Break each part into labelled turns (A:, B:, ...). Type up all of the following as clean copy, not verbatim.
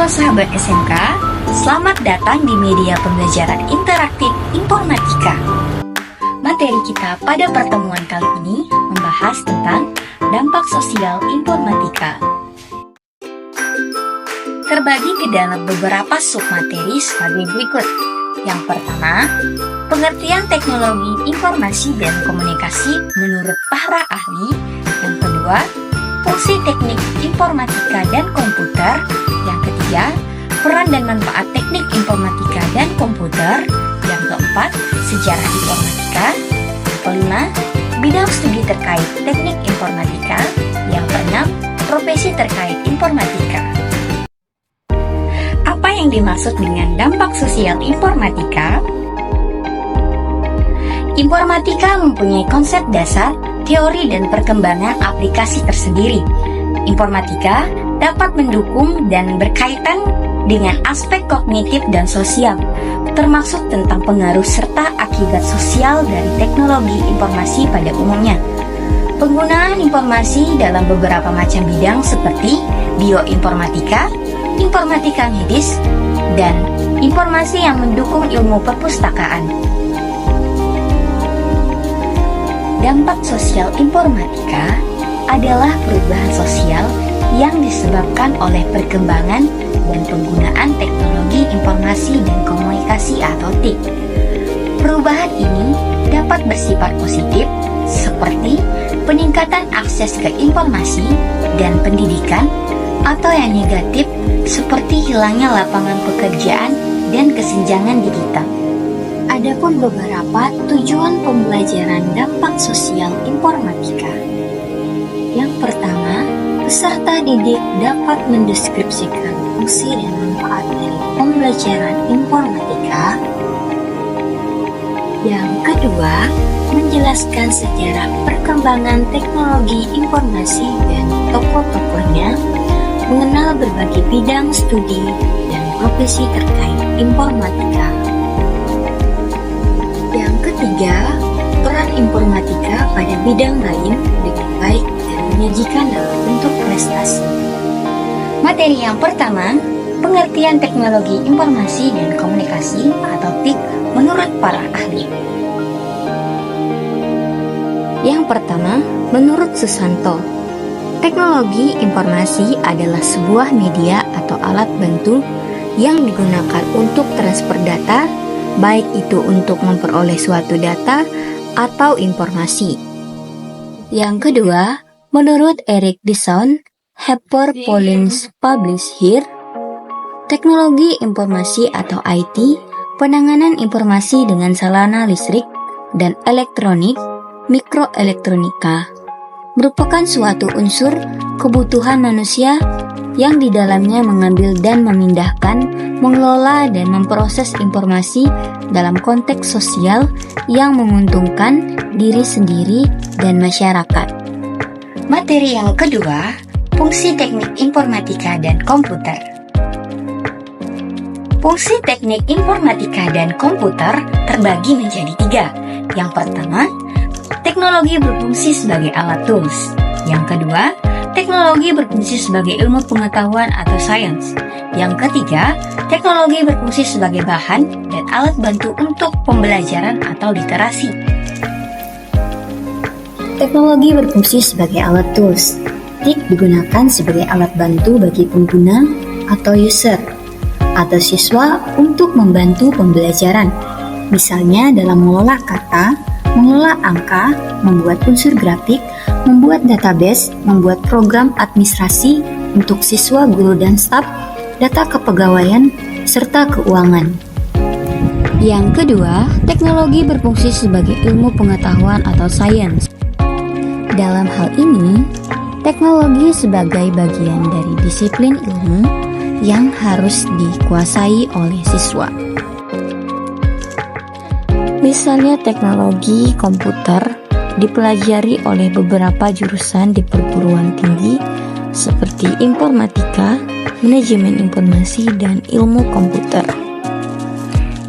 A: sahabat SMK, selamat datang di media pembelajaran interaktif Informatika. Materi kita pada pertemuan kali ini membahas tentang dampak sosial informatika. Terbagi ke dalam beberapa submateri sebagai berikut. Yang pertama, pengertian teknologi informasi dan komunikasi menurut para ahli. Yang kedua, fungsi teknik informatika dan komputer. Yang ketiga, peran dan manfaat teknik informatika dan komputer. Yang keempat, sejarah informatika. Yang kelima, bidang studi terkait teknik informatika. Yang keenam, profesi terkait informatika. Apa yang dimaksud dengan dampak sosial informatika? Informatika mempunyai konsep dasar, teori, dan perkembangan aplikasi tersendiri. Informatika dapat mendukung dan berkaitan dengan aspek kognitif dan sosial, termasuk tentang pengaruh serta akibat sosial dari teknologi informasi pada umumnya. Penggunaan informasi dalam beberapa macam bidang seperti bioinformatika, informatika medis, dan informasi yang mendukung ilmu perpustakaan. Dampak sosial informatika adalah perubahan sosial yang disebabkan oleh perkembangan dan penggunaan teknologi informasi dan komunikasi atau TIK. Perubahan ini dapat bersifat positif seperti peningkatan akses ke informasi dan pendidikan, atau yang negatif seperti hilangnya lapangan pekerjaan dan kesenjangan digital. Adapun beberapa tujuan pembelajaran dampak sosial informatika. Yang pertama, peserta didik dapat mendeskripsikan fungsi dan manfaat dari pembelajaran informatika. Yang kedua, menjelaskan sejarah perkembangan teknologi informasi dan tokoh-tokohnya, mengenal berbagai bidang studi dan profesi terkait informatika. Yang ketiga, peran informatika pada bidang lain dengan baik dan menyajikan dalam bentuk prestasi. Materi yang pertama, pengertian teknologi informasi dan komunikasi atau TIK menurut para ahli. Yang pertama, menurut Susanto, teknologi informasi adalah sebuah media atau alat bantu yang digunakan untuk transfer data, baik itu untuk memperoleh suatu data atau informasi. Yang kedua, menurut Eric Dixon, Harper Collins Publish Here, teknologi informasi atau IT, penanganan informasi dengan sarana listrik dan elektronik, mikroelektronika, merupakan suatu unsur kebutuhan manusia yang di dalamnya mengambil dan memindahkan, mengelola dan memproses informasi dalam konteks sosial yang menguntungkan diri sendiri dan masyarakat. Materi yang kedua, fungsi teknik informatika dan komputer. Fungsi teknik informatika dan komputer terbagi menjadi tiga. Yang pertama, teknologi berfungsi sebagai alat tools. Yang kedua, teknologi berfungsi sebagai ilmu pengetahuan atau sains. Yang ketiga, teknologi berfungsi sebagai bahan dan alat bantu untuk pembelajaran atau literasi. Teknologi berfungsi sebagai alat tools. TIK digunakan sebagai alat bantu bagi pengguna atau user atau siswa untuk membantu pembelajaran. Misalnya dalam mengelola kata, mengelola angka, membuat unsur grafik, membuat database, membuat program administrasi untuk siswa, guru, dan staf, data kepegawaian, serta keuangan. Yang kedua, teknologi berfungsi sebagai ilmu pengetahuan atau sains. Dalam hal ini, teknologi sebagai bagian dari disiplin ilmu yang harus dikuasai oleh siswa. Misalnya teknologi komputer dipelajari oleh beberapa jurusan di perguruan tinggi seperti informatika, manajemen informasi, dan ilmu komputer.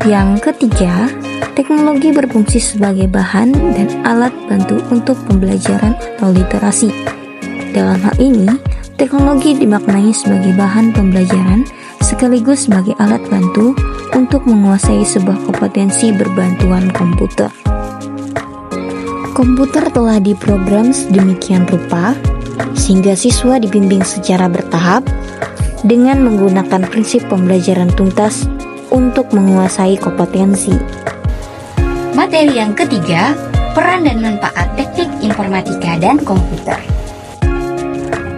A: Yang ketiga, teknologi berfungsi sebagai bahan dan alat bantu untuk pembelajaran atau literasi. Dalam hal ini, teknologi dimaknai sebagai bahan pembelajaran
B: sekaligus sebagai alat bantu untuk menguasai sebuah kompetensi berbantuan komputer. Komputer telah diprogram sedemikian rupa sehingga siswa dibimbing secara bertahap dengan menggunakan prinsip pembelajaran tuntas untuk menguasai kompetensi.
A: Materi yang ketiga, peran dan manfaat teknik informatika dan komputer.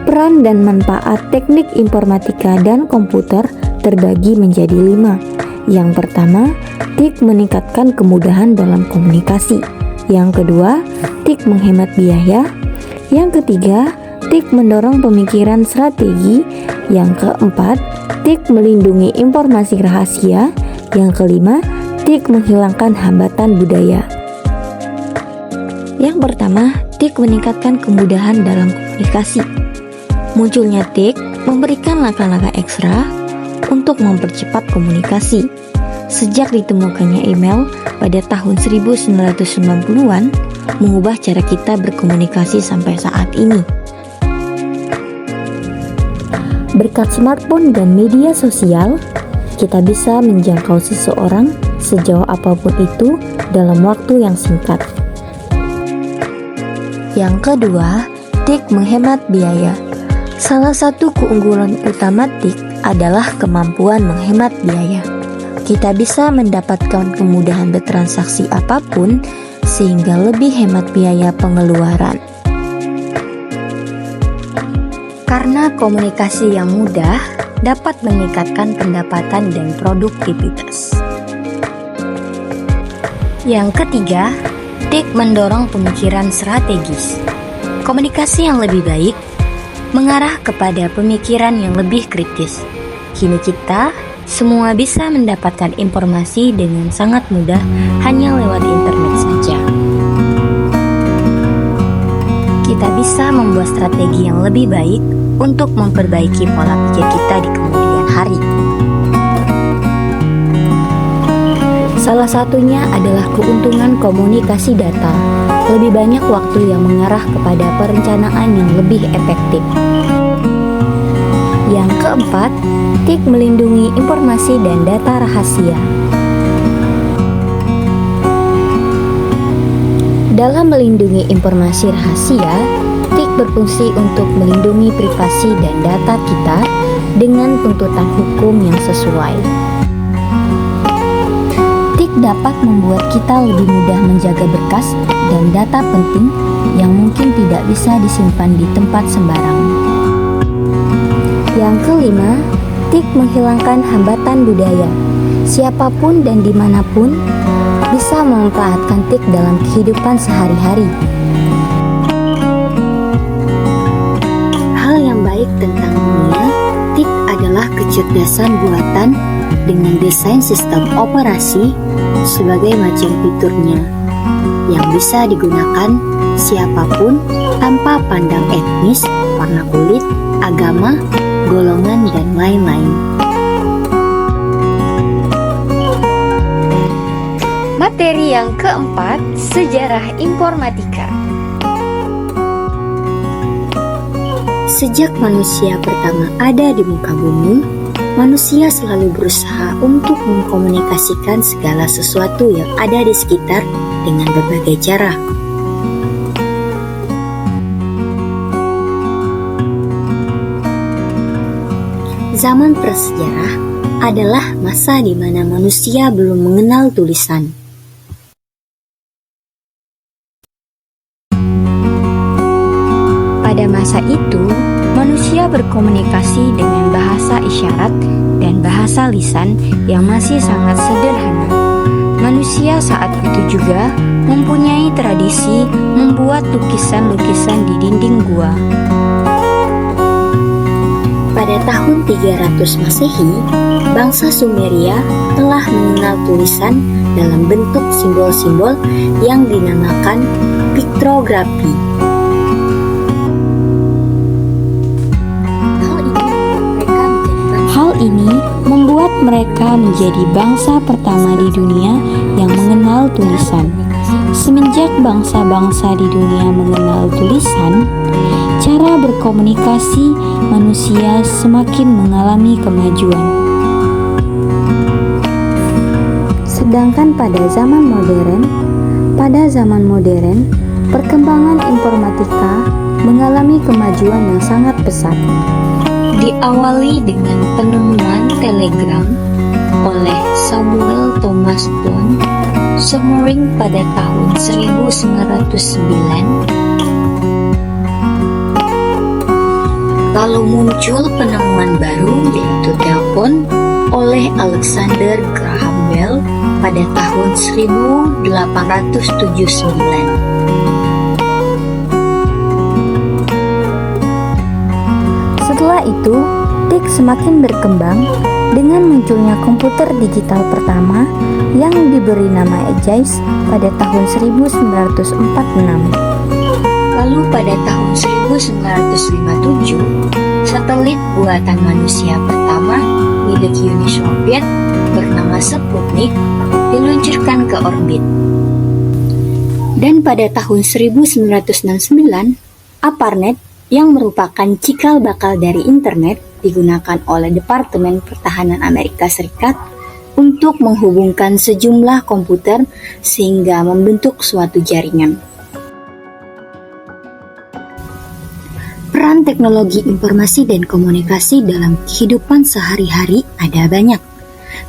B: Peran dan manfaat teknik informatika dan komputer terbagi menjadi 5. Yang pertama, TIK meningkatkan kemudahan dalam komunikasi. Yang kedua, TIK menghemat biaya. Yang ketiga, TIK mendorong pemikiran strategi. Yang keempat, TIK melindungi informasi rahasia. Yang kelima, TIK menghilangkan hambatan budaya. Yang pertama, TIK meningkatkan kemudahan dalam komunikasi. Munculnya TIK memberikan langkah-langkah ekstra untuk mempercepat komunikasi. Sejak ditemukannya email pada tahun 1990-an, mengubah cara kita berkomunikasi sampai saat ini. Berkat smartphone dan media sosial, kita bisa menjangkau seseorang sejauh apapun itu dalam waktu yang singkat. Yang kedua, TIK menghemat biaya. Salah satu keunggulan utama TIK adalah kemampuan menghemat biaya. Kita bisa mendapatkan kemudahan bertransaksi apapun sehingga lebih hemat biaya pengeluaran.
A: Karena komunikasi yang mudah dapat meningkatkan pendapatan dan produktivitas. Yang ketiga, TIK mendorong pemikiran strategis. Komunikasi yang lebih baik mengarah kepada pemikiran yang lebih kritis. Kini kita semua bisa mendapatkan informasi dengan sangat mudah hanya lewat internet saja. Kita bisa membuat strategi yang lebih baik untuk memperbaiki pola pikir kita di kemudian hari.
B: Salah satunya adalah keuntungan komunikasi data. Lebih banyak waktu yang mengarah kepada perencanaan yang lebih efektif. Yang keempat, TIK melindungi informasi dan data rahasia. Dalam melindungi informasi rahasia, TIK berfungsi untuk melindungi privasi dan data kita dengan tuntutan hukum yang sesuai. TIK dapat membuat kita lebih mudah menjaga berkas dan data penting yang mungkin tidak bisa disimpan di tempat sembarang. Yang kelima, TIK menghilangkan hambatan budaya. Siapapun dan dimanapun bisa memanfaatkan TIK dalam kehidupan sehari-hari.
A: Hal yang baik tentang dunia, TIK adalah kecerdasan buatan dengan desain sistem operasi sebagai macam fiturnya yang bisa digunakan siapapun tanpa pandang etnis, warna kulit, agama, golongan, dan lain-lain. Materi yang keempat, sejarah informatika. Sejak manusia pertama ada di muka bumi, manusia selalu berusaha untuk mengkomunikasikan segala sesuatu yang ada di sekitar dengan berbagai cara. Zaman prasejarah adalah masa di mana manusia belum mengenal tulisan. Pada masa itu, manusia berkomunikasi dengan bahasa isyarat dan bahasa lisan yang masih sangat sederhana. Manusia saat itu juga mempunyai tradisi membuat lukisan-lukisan di dinding gua. Pada tahun 300 Masehi, bangsa Sumeria telah mengenal tulisan dalam bentuk simbol-simbol yang dinamakan piktografi.
B: Hal ini membuat mereka menjadi bangsa pertama di dunia yang mengenal tulisan. Semenjak bangsa-bangsa di dunia mengenal tulisan, cara berkomunikasi manusia semakin mengalami kemajuan. Sedangkan pada zaman modern, perkembangan informatika mengalami kemajuan yang sangat pesat.
A: Diawali dengan penemuan telegram oleh Samuel Thomas Bond Sommering pada tahun 1909. Lalu muncul penemuan baru yaitu telepon oleh Alexander Graham Bell pada tahun 1879.
B: Setelah itu, TIK semakin berkembang dengan munculnya komputer digital pertama yang diberi nama EJAIS pada tahun 1946.
A: Lalu pada tahun 1957, satelit buatan manusia pertama milik Uni Soviet bernama Sputnik diluncurkan ke orbit. Dan pada tahun 1969, ARPANET yang merupakan cikal bakal dari internet digunakan oleh Departemen Pertahanan Amerika Serikat untuk menghubungkan sejumlah komputer sehingga membentuk suatu jaringan. Peran teknologi informasi dan komunikasi dalam kehidupan sehari-hari ada banyak,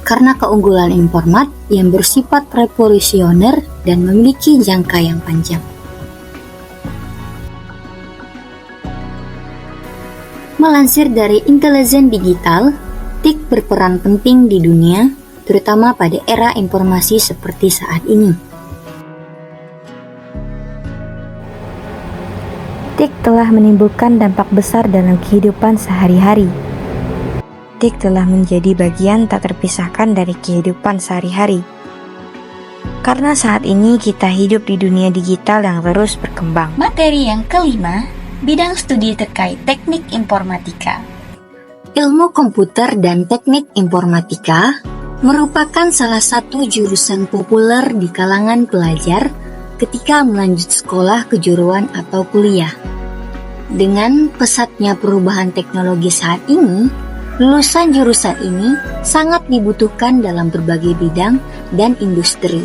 A: karena keunggulan informat yang bersifat revolusioner dan memiliki jangka yang panjang. Melansir dari Intelijen Digital, TIK berperan penting di dunia, terutama pada era informasi seperti saat ini.
B: TIK telah menimbulkan dampak besar dalam kehidupan sehari-hari. TIK telah menjadi bagian tak terpisahkan dari kehidupan sehari-hari. Karena saat ini kita hidup di dunia digital yang terus berkembang.
A: Materi yang kelima, bidang studi terkait teknik informatika. Ilmu komputer dan teknik informatika merupakan salah satu jurusan populer di kalangan pelajar ketika melanjut sekolah kejuruan atau kuliah. Dengan pesatnya perubahan teknologi saat ini, lulusan jurusan ini sangat dibutuhkan dalam berbagai bidang dan industri.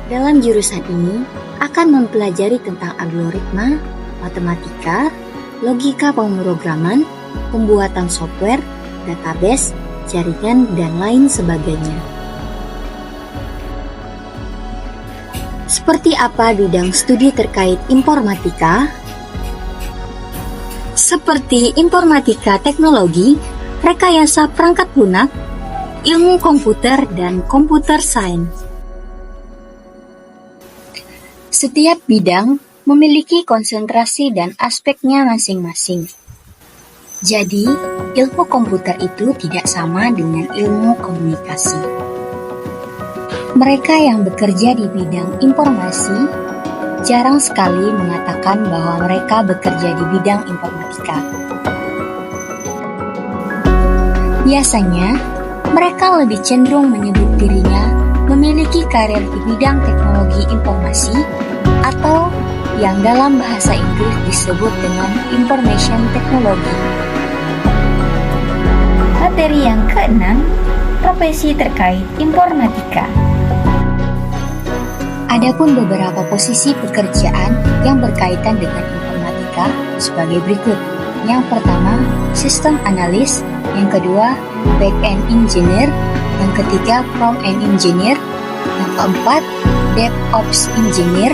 A: Dalam jurusan ini akan mempelajari tentang algoritma, matematika, logika pemrograman, pembuatan software, database, jaringan, dan lain sebagainya. Seperti apa bidang studi terkait informatika? Seperti informatika teknologi, rekayasa perangkat lunak, ilmu komputer, dan komputer sains. Setiap bidang memiliki konsentrasi dan aspeknya masing-masing. Jadi, ilmu komputer itu tidak sama dengan ilmu komunikasi. Mereka yang bekerja di bidang informasi jarang sekali mengatakan bahwa mereka bekerja di bidang informatika. Biasanya, mereka lebih cenderung menyebut dirinya memiliki karir di bidang teknologi informasi atau yang dalam bahasa Inggris disebut dengan information technology. Materi yang keenam, profesi terkait informatika. Adapun beberapa posisi pekerjaan yang berkaitan dengan informatika sebagai berikut. Yang pertama, sistem analis, yang kedua, back-end engineer, yang ketiga, front-end engineer, yang keempat, DevOps engineer,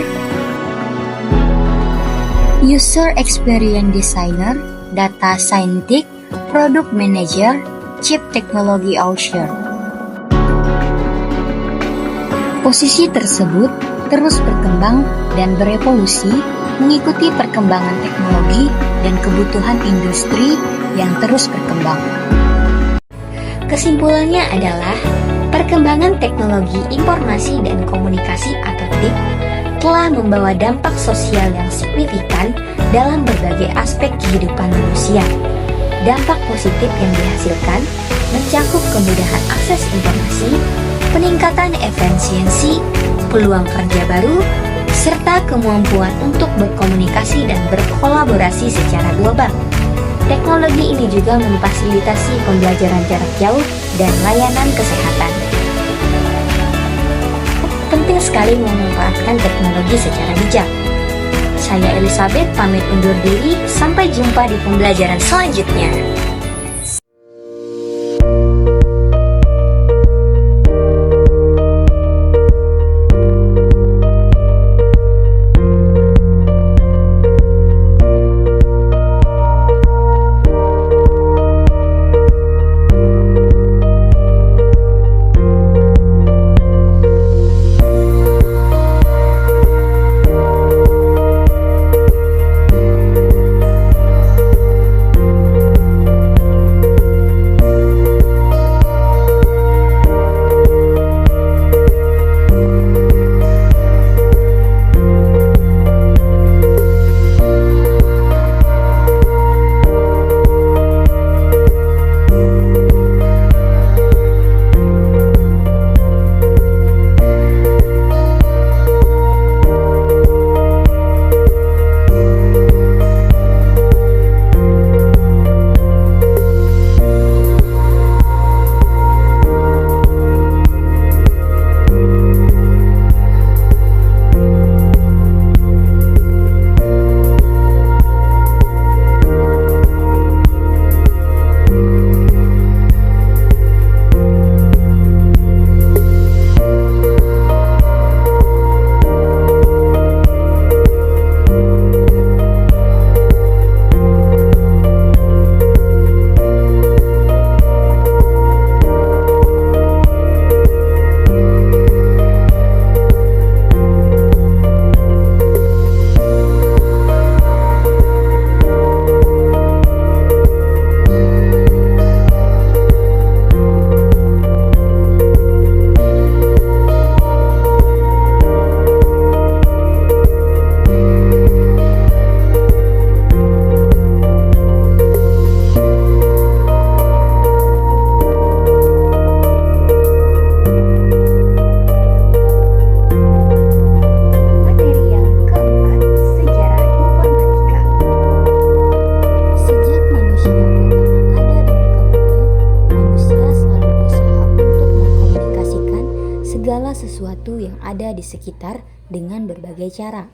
A: user experience designer, data scientist, product manager, chief technology officer. Posisi tersebut terus berkembang dan berevolusi mengikuti perkembangan teknologi dan kebutuhan industri yang terus berkembang. Kesimpulannya adalah perkembangan teknologi informasi dan komunikasi atau TIK telah membawa dampak sosial yang signifikan dalam berbagai aspek kehidupan manusia. Dampak positif yang dihasilkan mencakup kemudahan akses informasi, peningkatan efisiensi, peluang kerja baru, serta kemampuan untuk berkomunikasi dan berkolaborasi secara global. Teknologi ini juga memfasilitasi pembelajaran jarak jauh dan layanan kesehatan. Penting sekali memanfaatkan teknologi secara bijak. Saya Elizabeth pamit undur diri, sampai jumpa di pembelajaran selanjutnya.
B: Segala sesuatu yang ada di sekitar dengan berbagai cara.